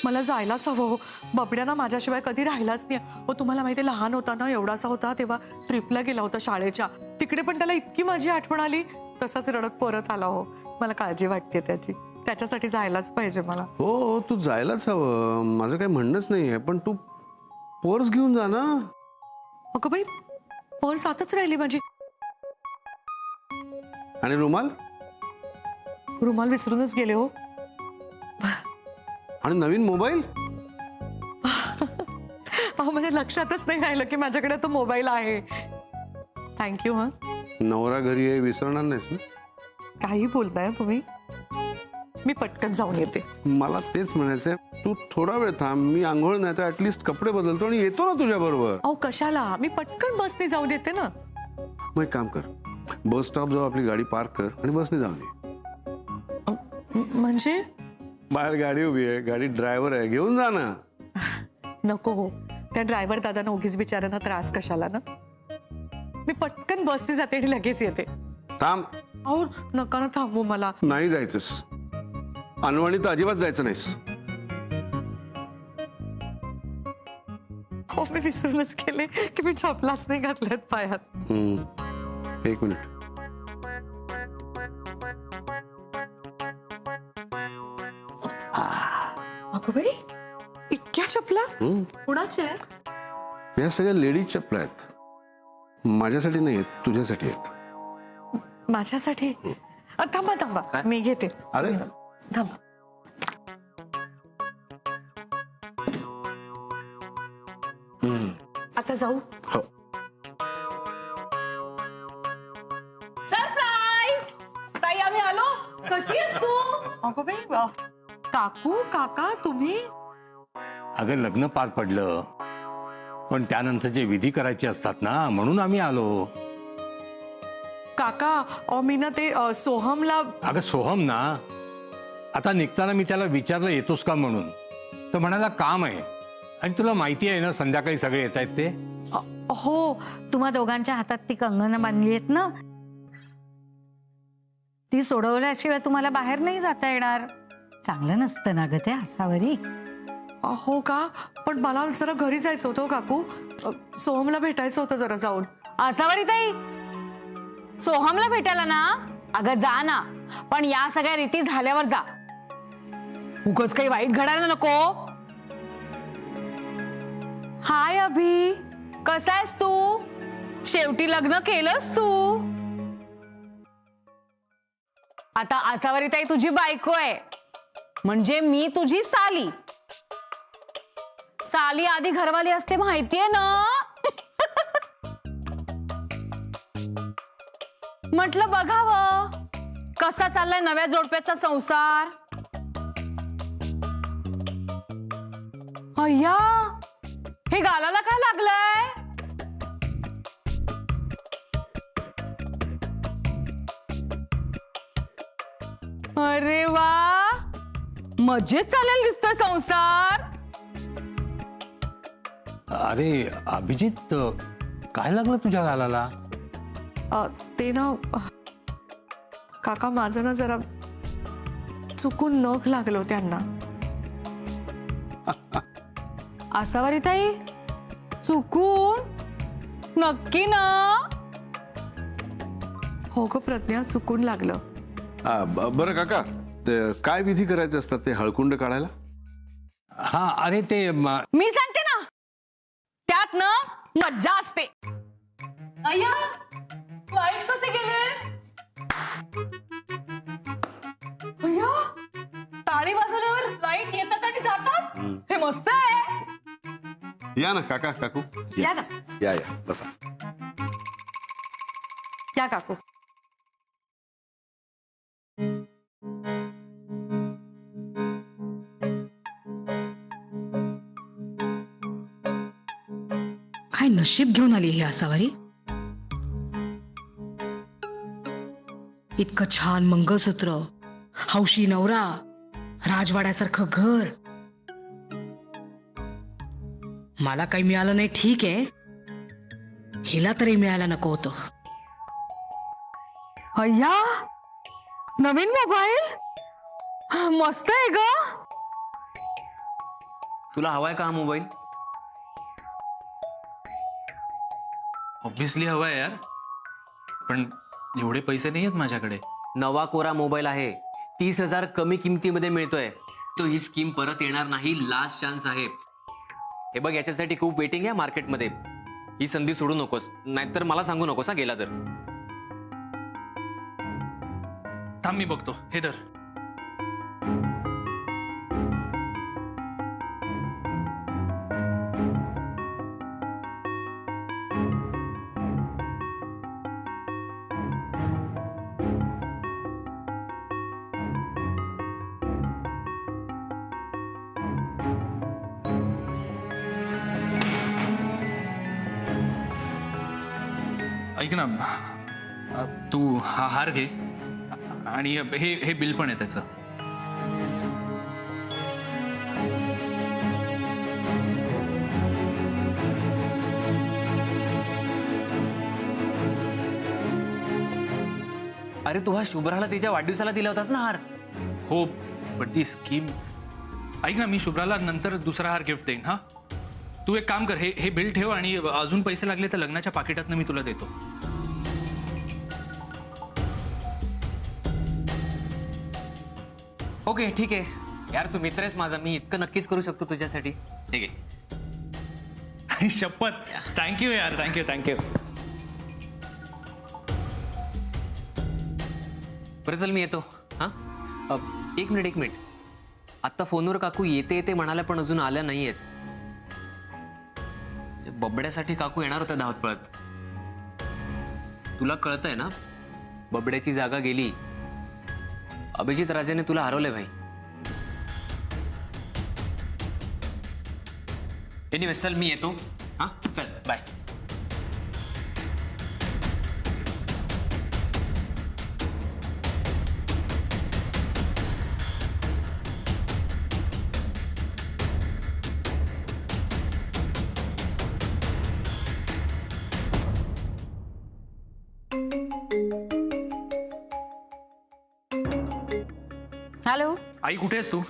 मला जायलाच हवं हो. बबड्या ना माझ्याशिवाय कधी राहिलाच नाही हो. तुम्हाला माहिती आहे, लहान होता ना, एवढासा होता तेव्हा ट्रिपला गेला होता शाळेच्या. तिकडे पण त्याला इतकी माझी आठवण आली, तसाच रडत परत आला हो. मला काळजी वाटते त्याची. त्याच्यासाठी जायलाच पाहिजे मला. हो, तू जायलाच हवं, माझं काही म्हणणंच नाहीये, पण तू पर्स घेऊन जा ना. अगं बाई, पर्स आतच राहिली माझी. आणि रुमाल रुमाल विसरूनच गेले हो. आणि नवीन मोबाईल. अहो, म्हणजे लक्षातच नाही राहिलं की माझ्याकडे तो मोबाईल आहे. थँक्यू. हा, नवरा घरी आहे, विसरणार नाहीस ना. काही बोलताय तुम्ही. मी पटकन जाऊन येते. मला तेच म्हणायचंय, तू थोडा वेळ थांब, मी आंघोळ नाही तर ऍटलिस्ट कपडे बदलतो आणि येतो ना तुझ्या बरोबर. अहो कशाला, मी पटकन बसने जाऊन येते ना. मग एक काम कर, बस स्टॉप जवळ आपली गाडी पार्क कर आणि बसने जाऊन ये. म्हणजे बाहेर गाडी उभी आहे, गाडी ड्रायव्हर आहे, घेऊन जा ना. नको हो, त्या ड्रायव्हर दादांना उगीच बिचाऱ्यांना त्रास कशाला ना. मी पटकन बसने जाते आणि लगेच येते. थांब. अहो नका ना थांबू मला. नाही जायचंस, अनवाणी तर अजिबात जायचं नाहीस. हो, मी विसरूनच गेले की मी चपलाच नाही घातल्यात पायात. एक मिनिट. अगं बाई, इतक्या चपला कुणाच्या आहेत? या सगळ्या लेडीज चपला आहेत. माझ्यासाठी नाही आहेत, तुझ्यासाठी आहेत. माझ्यासाठी? थांबा थांबा, मी घेते. अरे थांबा. आता जाऊ. हो. सरप्राईज! ताई, आम्ही आलो. कशी आहेस तू? अगं बाई, काकू काका तुम्ही? अगं लग्न पार पडलं, पण त्यानंतर जे विधी करायचे असतात ना, म्हणून आम्ही आलो. काका मी ना ते सोहमला. अगं सोहम ना, आता निघताना मी त्याला विचारलं येतोस का म्हणून, तर म्हणाला काम आहे. आणि तुला माहिती आहे ना, संध्याकाळी सगळे येत आहेत ते. हो, तुम्हा दोघांच्या हातात ती कंगनं बांधली आहेत ना, ती सोडवल्याशिवाय तुम्हाला बाहेर नाही जाता येणार. चांगलं नसतं ना ग ते असावरी. हो का? पण मला जरा घरी जायचं होतं काकू. सोहमला भेटायचं होतं जरा जाऊन. असावरी ताई, सोहमला भेटायला ना, अगं जा ना, पण या सगळ्या रीती झाल्यावर जा. उगाच काही वाईट घडायला नको. हाय अभि, कसा आहेस तू? शेवटी लग्न केलंस तू. आता आसावरी ताई तुझी बायको आहे, म्हणजे मी तुझी साली. साली आधी घरवाली असते, माहितीये ना. म्हटलं बघावं कसा चाललाय नव्या जोडप्याचा संसार. अय्या, हे गालाला काय लागलंय? अरे वा, मजेत चालेल दिसतोय संसार. अरे अभिजित, काय लागलं तुझ्या गालाला? ते ना काका, माझं ना जरा चुकून नख लागलो त्यांना. आसावरी ताई, चुकून? नक्की ना? हो ग प्रज्ञा, चुकून लागलं. बरं काका, ते काय विधी करायचे असतात ते हळकुंड काढायला? हा, अरे ते मी सांगते ना, त्यात ना मज्जा असते. अय्या, लाईट कसे गेले? अय्या, टाळी वाजवल्यावर लाईट येतात आणि जातात. हे मस्त आहे. या ना काका काकू, या ना. या या बसा. या काकू. काय नशीब घेऊन आली ही आसावरी. इतकं छान मंगळसूत्र, हौशी नवरा, राजवाड्यासारखं घर. मला काही मिळालं नाही ठीक आहे, हिला तरी मिळायला नको होतं. अय्या, नवीन मोबाईल, मस्त आहे ग. तुला हवाय का हा मोबाईल? ऑब्व्हियसली हवा आहे यार, पण एवढे पैसे नाही आहेत माझ्याकडे. नवा कोरा मोबाईल आहे, 30,000 कमी किमतीमध्ये मिळतोय. तो ही स्कीम परत येणार नाही, लास्ट चान्स आहे. हे बघ, याच्यासाठी खूप वेटिंग आहे मार्केटमध्ये. ही संधी सोडू नकोस, नाहीतर मला सांगू नकोस हा गेला तर. थांब मी बघतो. हे धर. ऐक ना, तू हा हार घे आणि हे बिल पण आहे त्याचं. अरे तू हा शुभ्राला तिच्या वाढदिवसाला दिला होतास ना हार? हो, पण ती स्कीम. ऐक ना, मी शुभ्राला नंतर दुसरा हार गिफ्ट देईन. हा, तू एक काम कर, हे बिल ठेव आणि अजून पैसे लागले तर लग्नाच्या पाकिटातनं मी तुला देतो. ओके ठीक आहे यार, तू मित्र आहेस माझा, मी इतकं नक्कीच करू शकतो तुझ्यासाठी. ठीक आहे. शपथ. थँक्यू यार, थँक्यू. बरं चल, मी येतो. हां, एक मिनिट. आत्ता फोनवर काकू येते म्हणाल्या, पण अजून आल्या नाही आहेत. बबड्यासाठी काकू येणार होत्या धावत पळत. तुला कळतंय ना, बबड्याची जागा गेली. अभिजित राजेने तुला हरवलंय भाई. एनिवे चल, मी येतो. हां चल, बाय. हॅलो. आई कुठे आहेस तू?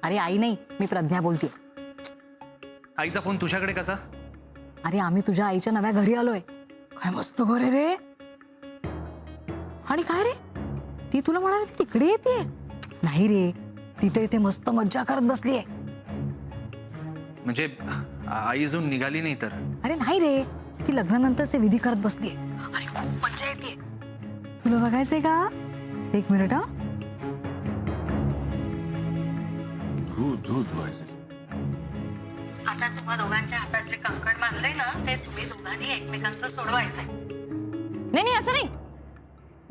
अरे आई नाही, मी प्रज्ञा बोलते. आईचा फोन तुझ्याकडे कसा? अरे आम्ही तुझ्या आईच्या नव्या घरी आलोय. काय मस्त घर आहे रे. आणि काय रे, ती तुला म्हणाली ती तिकडे येते? नाही रे, तिथे इथे मस्त मज्जा करत बसलीये. म्हणजे आई अजून निघाली नाही तर? अरे नाही रे, ती लग्नानंतरचे विधी करत बसलीये. अरे खूप मज्जा येते. तुला बघायचंय का? एक मिनिट. हा, आता तुम्हा दोघांच्या हातात जे कंकण बांधलंय ना, ते तुम्ही दोघांनी एकमेकांचं सोडवायचंय. नाही असं नाही.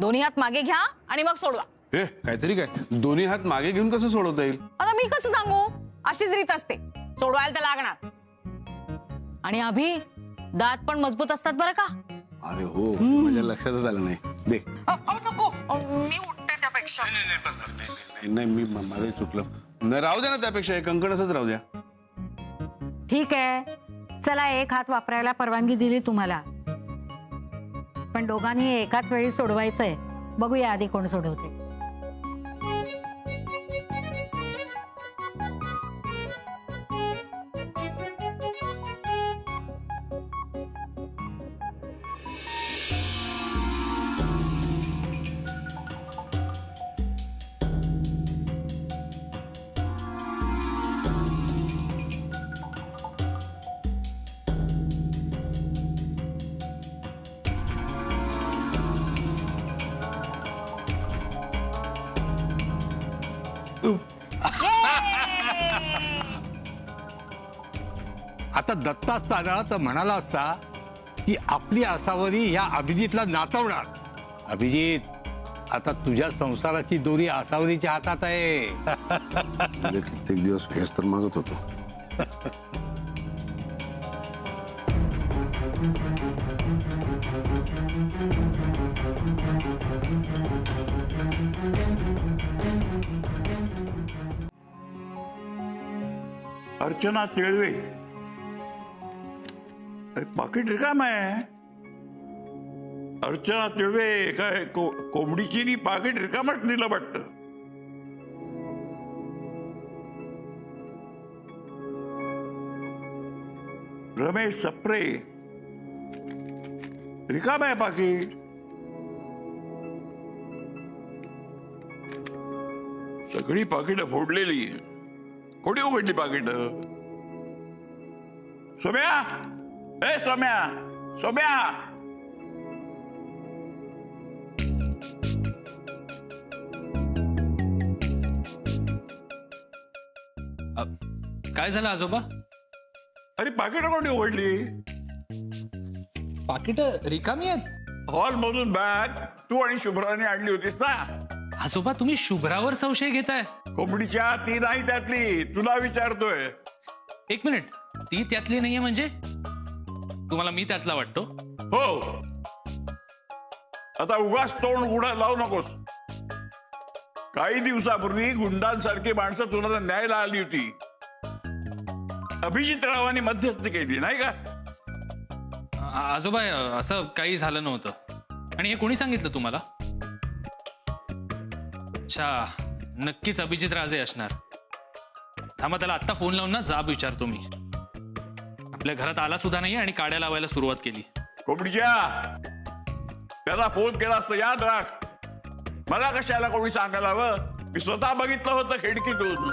दोन्ही हात मागे घ्या आणि मग सोडवा. काहीतरी काय, दोन्ही हात मागे घेऊन कसं सोडवता येईल? आता मी कसं सांगू, अशीच रीत असते. सोडवायला तर लागणार. आणि अभि, दात पण मजबूत असतात बरं का. अरे हो, माझ्या लक्षातच आलं नाही. दे. नको, मी उठते त्यापेक्षा. नाही, मी माझं चुकलं. नाही, राहू द्या ना, त्यापेक्षा हे कंकण असंच राहू द्या. ठीक आहे, चला एक हात वापरायला परवानगी दिली तुम्हाला, पण दोघांनी एकाच वेळी सोडवायचंय. बघूया आधी कोण सोडवते. आता दत्ता असताना तर म्हणाला असता की आपली आसावरी ह्या अभिजितला नाचवणार. अभिजित, आता तुझ्या संसाराची दोरी आसावरीच्या हातात आहे. कित्येक दिवस हेच तर मागत होतो. अर्चना तिळवे, अरे पाकिट रिकाम आहे. अर्चना तिळवे काय कोंबडीची नी पाकिट रिकामच दिलं वाटतं. रमेश सप्रे, रिकाम आहे पाकिट. सगळी पाकिटं फोडलेली. कोणी उघडली पाकिट? सोम्या, ए सोम्या, सोम्या. काय झालं आजोबा? अरे पाकिट कोणी उघडली? पाकिट रिकामी आहेत. हॉल मधून बॅग तू आणि शुभ्राने आणली होतीस ना? आजोबा तुम्ही शुभ्रावर संशय घेताय? कोंबडीच्या ती नाही त्यातली, तुला विचारतोय. एक मिनिट, ती त्यातली नाहीये म्हणजे? तुम्हाला मी त्यातला वाटतो? हो. आता उगाच तोंड उघडा लावू नकोस. काही दिवसापूर्वी गुंडांसारखी माणसं तुला न्यायला आली होती. अभिजित रावांनी मध्यस्थी केली नाही का? आजोबा असं काही झालं नव्हतं. आणि हे कोणी सांगितलं तुम्हाला? अच्छा, नक्कीच अभिजित राजे असणार. थांबा, त्याला आत्ता फोन लावून ना जाब विचारतो मी. आपल्या घरात आला सुद्धा नाही आणि काड्या लावायला सुरुवात केली. कोंबडीच्या, त्याला फोन केला असतं याद राख. मला कशाला कोणी सांगायला हवं? मी स्वतः बघितलं होतं खिडकीतून.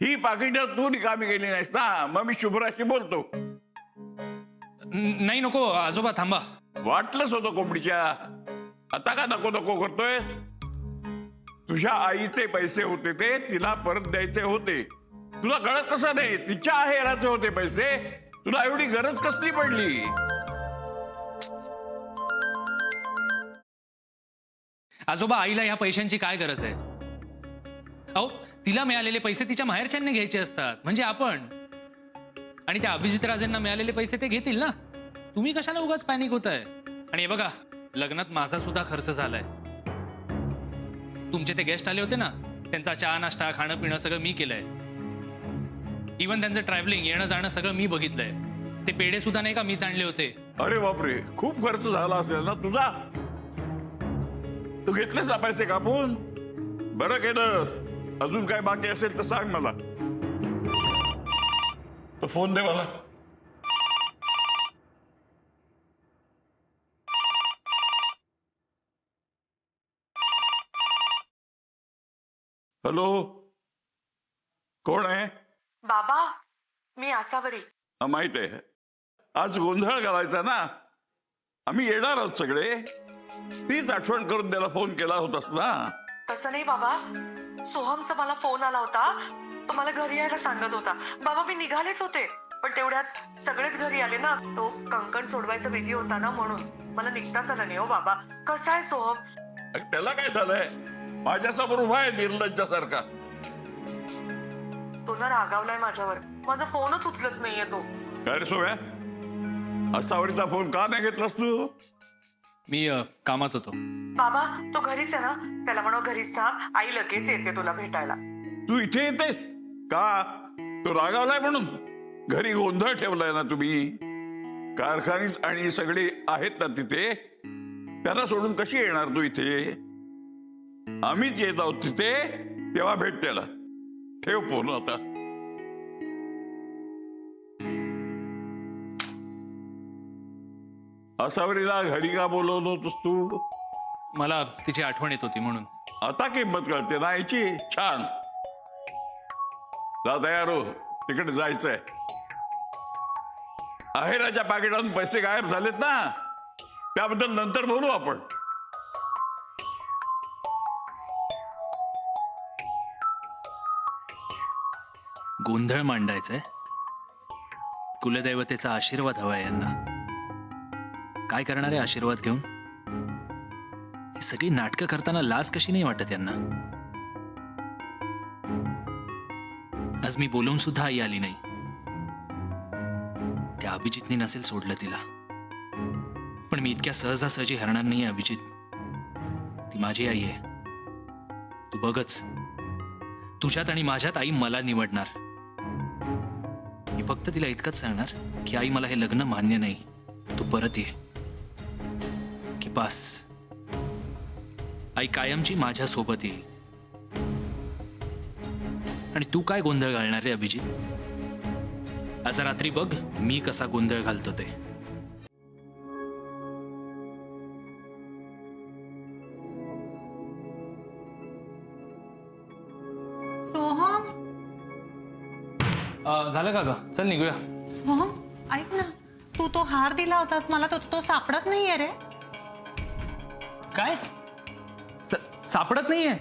ही पाकिट तू रिकामी केली नाहीस ना, मग मी शुभ्राशी बोलतो. नाही, नको आजोबा, थांबा. वाटलंच होतं कोंबडीच्या. आता का नको नको करतोयस? तुझ्या आईचे पैसे होते ते तिला परत द्यायचे होते. तुला कळत कसं नाही? तिच्या आहेराचे होते पैसे. तुला एवढी गरज कसली पडली? आजोबा, आईला ह्या पैशांची काय गरज आहे? अहो, तिला मिळालेले पैसे तिच्या माहेरच्यांनी घ्यायचे असतात, म्हणजे आपण. आणि त्या अभिजित राजेंना मिळालेले पैसे ते घेतील ना. तुम्ही कशाला उगाच पॅनिक होताय? आणि हे बघा, लग्नात माझा सुद्धा खर्च झालाय. तुमचे ते गेस्ट आले होते ना, त्यांचा चहा नाश्ता खाणं पिणं सगळं मी केलंय. इव्हन त्यांचं ट्रॅव्हलिंग येणं जाणं सगळं मी बघितलंय. ते पेढे सुद्धा नाही का मीच आणले होते. अरे बापरे, खूप खर्च झाला असेल ना तुझा. तू घेतलेस ना पैसे कापून? बरं केलंस. अजून काय बाकी असेल तर सांग मला. तो फोन दे मला. हॅलो, कोण आहे? बाबा, मी आसावरी. माहित आहे. आज गोंधळ घालायचा ना. आम्ही येणार आहोत सगळे. तीच आठवण करून त्याला फोन केला होतास ना? तसं नाही बाबा, सोहमचा मला फोन आला होता. तो मला घरी यायला सांगत होता. बाबा, मी निघालेच होते, पण तेवढ्यात सगळेच घरी आले ना. तो कंकण सोडवायचा विधी होता ना, म्हणून मला निघताच आलं नाही. हो बाबा, कसा आहे सोहम? त्याला काय झालंय? माझ्यासमोर उभा आहे निर्लज्जासारखा. तो ना रागावलाय माझ्यावर. माझा फोनच उचलत नाहीये तो. काय रे सोम्या, असावरीचा फोन का नाही घेतलास तू? मी कामात होतो. बाबा, तो घरीच आहे ना. त्याला म्हणा घरीच थांब, आई लगेच येते तुला भेटायला. तू इथे येतेस का? तो रागावलाय म्हणून? घरी गोंधळ ठेवलाय ना तुम्ही. कारखानीस आणि सगळे आहेत ना तिथे. त्यांना सोडून कशी येणार तू इथे? आम्हीच येत आहोत तिथे, तेव्हा भेट त्याला. ठेव फोन आता. असावरीला घरी का बोलवलं होतस तू? मला तिची आठवण येत होती म्हणून. आता किंमत कळते ना याची. छान. जा तयार हो, तिकडे जायचंय. आहेराच्या पाकिटातून पैसे गायब झालेत ना, त्याबद्दल नंतर बोलू आपण. गोंधळ मांडायचंय. कुलदैवतेचा आशीर्वाद हवाय यांना. काय करणारे आशीर्वाद घेऊन? ही सगळी नाटकं करताना लाज कशी नाही वाटत यांना? आज मी बोलवून सुद्धा आई आली नाही. त्या अभिजितने नसेल सोडलं तिला. पण मी इतक्या सहजासहजी हरणार नाही अभिजित. ती माझी आई आहे. तू बघच, तुझ्यात आणि माझ्यात आई मला निवडणार. मी फक्त तिला इतकंच सांगणार की आई, मला हे लग्न मान्य नाही. तू परत ये. की पास आई कायमची माझ्या सोबत येईल. आणि तू काय गोंधळ घालणार रे अभिजित? आज रात्री बघ मी कसा गोंधळ घालतो ते. सोहम झालं का ग? चल निघूया. सोहम ऐक ना, तू तो हार दिला होतास मला, तो सापडत नाहीये रे. काय सापडत नाहीये?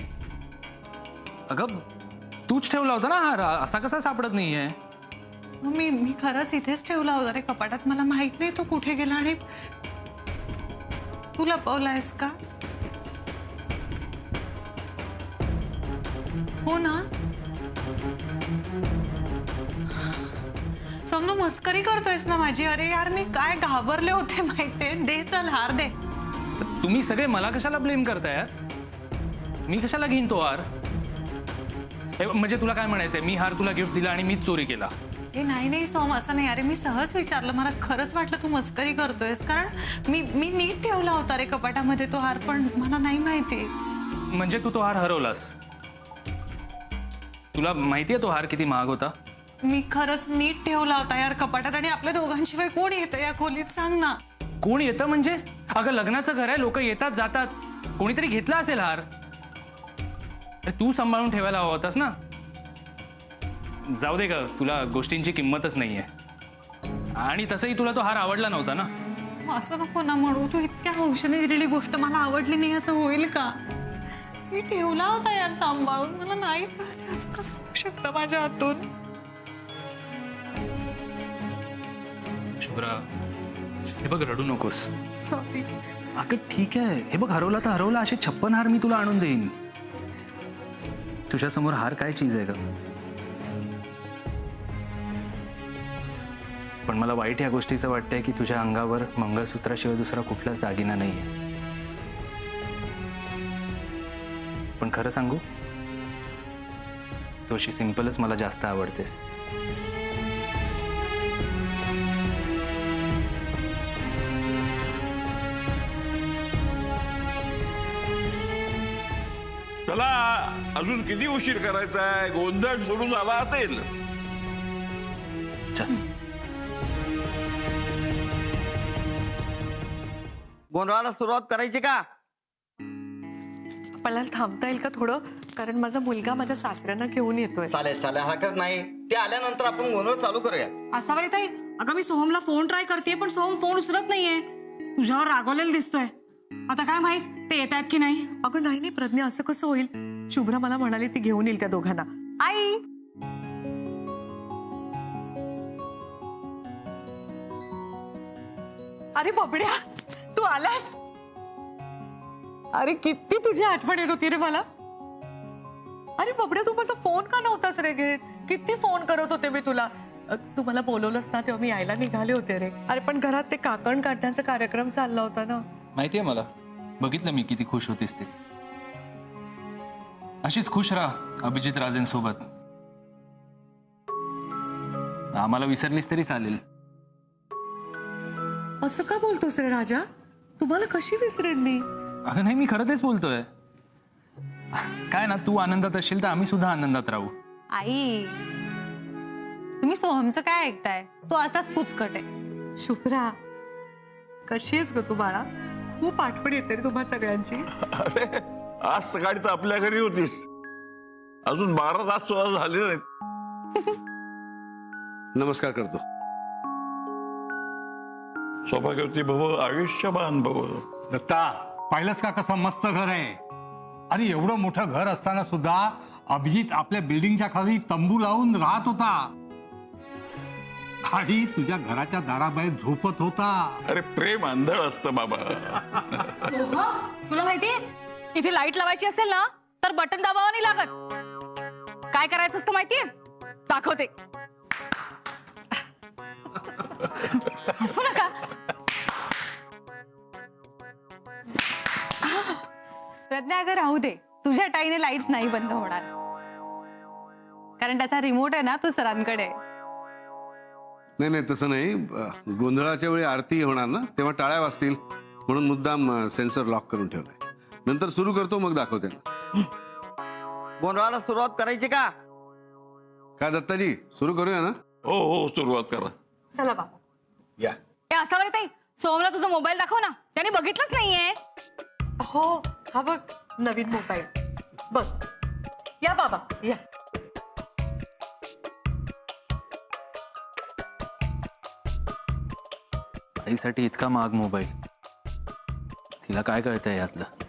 अगं तूच ठेवला होता ना हार, असा कसा सापडत नाहीये? मी खरंच इथेच ठेवला होता रे कपाटात. मला माहित नाही तो कुठे गेला. आणि तू लपवलायस का? हो ना. समजू मस्करी करतोयस ना माझी? अरे यार मी काय घाबरले होते माहितीये. दे चल हार दे. तुम्ही सगळे मला कशाला ब्लेम करताय यार? मी कशाला घेईन तो हार? म्हणजे तुला काय म्हणायचंय, मी हार तुला गिफ्ट दिला आणि मीच चोरी केला? ए नाही सोम, असं नाही. अरे मी सहज विचारलं, मला खरंच वाटलं तू मस्करी करतोयस. कारण मी नीट ठेवला होता रे कपाटामध्ये तो हार, पण मला नाही माहिती. म्हणजे तू तो हार हरवलास? तुला माहितीये तो हार किती महाग होता? मी खरंच नीट ठेवला होता यार कपाटात. आणि आपल्या दोघांशिवाय कोण येतं या खोलीत सांग ना? कोण येतं म्हणजे? अगं लग्नाचं घर आहे, लोक येतात जातात, कोणीतरी घेतला असेल हार. अरे तू सांभाळून ठेवायला हवा होतास ना. जाऊ दे ग, तुला गोष्टींची किंमतच नाहीये. आणि तसंही तुला तो हार आवडला नव्हता ना. असं नको ना म्हणू. तू इतक्या हौशेने दिलेली गोष्ट मला आवडली नाही असं होईल का? मी ठेवला होता यार सांभाळून. मला नाही कळत असं कसं होऊ शकतं माझ्या हातून. शुभ्रा हे बघ, रडू नकोस. सॉरी. अगं ठीक आहे, हे बघ हरवला तर हरवला, असे 56 हार मी तुला आणून देईन. तुझ्यासमोर हार काय चीज आहे का? पण मला वाईट या गोष्टीचं वाटतंय की तुझ्या अंगावर मंगळसूत्राशिवाय दुसरा कुठलाच दागिना नाहीये. पण खरं सांगू, तू अशी सिंपलच मला जास्त आवडतेस. चला, अजून किती उशीर करायचा आहे? गोंधळ सुरू झाला असेल. चल. गोंधळाला सुरुवात करायची का? आपल्याला थांबता येईल का थोडं? कारण माझा मुलगा माझ्या सासऱ्यांना घेऊन येतोय. चालेल चालेल, हरकत नाही. ते आल्यानंतर आपण गोंधळ चालू करूया. असावरी ताई, अगं मी सोहमला फोन ट्राय करते पण सोहम फोन उचलत नाहीये. तुझ्यावर रागवलेला दिसतोय. आता काय माहित ते येत आहेत की नाही. अगं नाही प्रज्ञा, असं कसं होईल? शुभ्रा मला म्हणाली ती घेऊन येईल त्या दोघांना. आई अरे बबड्या, तू आलास? अरे किती तुझी आठवण येत होती रे मला. अरे बबड्या, तू माझा फोन का नव्हतास रे घेत? किती फोन करत होते मी तुला. तू मला बोलवलंस ना तेव्हा मी यायला निघाले होते रे. अरे पण घरात ते काकण काढण्याचा कार्यक्रम चालला होता ना. माहितीये मला, बघितलं मी किती खुश होतीस ते. अशीच खुश राहा अभिजित राजेंसोबत. आम्हाला विसरलीस तरी चालेल. असं का बोलतोस रे राजा? तुम्हाला कशी विसरेन मी? अगं नाही, मी खरं तेच बोलतोय. काय ना, तू आनंदात असशील तर आम्ही सुद्धा आनंदात राहू. आई, तुम्ही सोहमचं काय ऐकताय? तो असाच कुचकट आहे. शुभ्रा, कशी आहेस ग तू बाळा? खूप आठवण येते रे तुम्हा सगळ्यांची. अरे आज सकाळी तर आपल्या घरी होतीस. अजून 12 तास सुद्धा झाले नाहीत. नमस्कार करतो. सौभाग्यवती भव, आयुष्यवान भव. दत्ता, पाहिलंस का कसं मस्त घर आहे? आणि एवढं मोठं घर असताना सुद्धा अभिजित आपल्या बिल्डिंगच्या खाली तंबू लावून राहत होता आणि तुझ्या घराच्या दाराबाहेर झोपत होता. अरे प्रेम आंधळ असतं बाबा. तुला माहितीये, इथे लाईट लावायची असेल ना तर बटन दाबावं नाही लागत. काय करायचं असतं माहितीये? दाखवते. हसू नका. प्रज्ञा, अगं राहू दे. तुझ्या टाईने लाईट्स नाही बंद होणार, कारण त्याचा रिमोट आहे ना तो सरांकडे आहे. नाही तसं नाही. गोंधळाच्या वेळी आरती होणार ना, तेव्हा टाळ्या वाजतील म्हणून मुद्दाम सेन्सर लॉक करून ठेवलाय. नंतर सुरू करतो, मग दाखवते ना. गोंधळाला सुरुवात करायची का? काय दत्ताजी सुरू करूया ना? हो हो सुरुवात करा. चला बाबा. या. ए असा बरं ताई, सोहमला तुझा मोबाईल दाखव ना, त्याने बघितलंच नाहीये. हो हा बघ नवीन मोबाईल बघ. या बाबा या. आईसाठी इतका महाग मोबाईल, तिला काय कळतंय यातलं?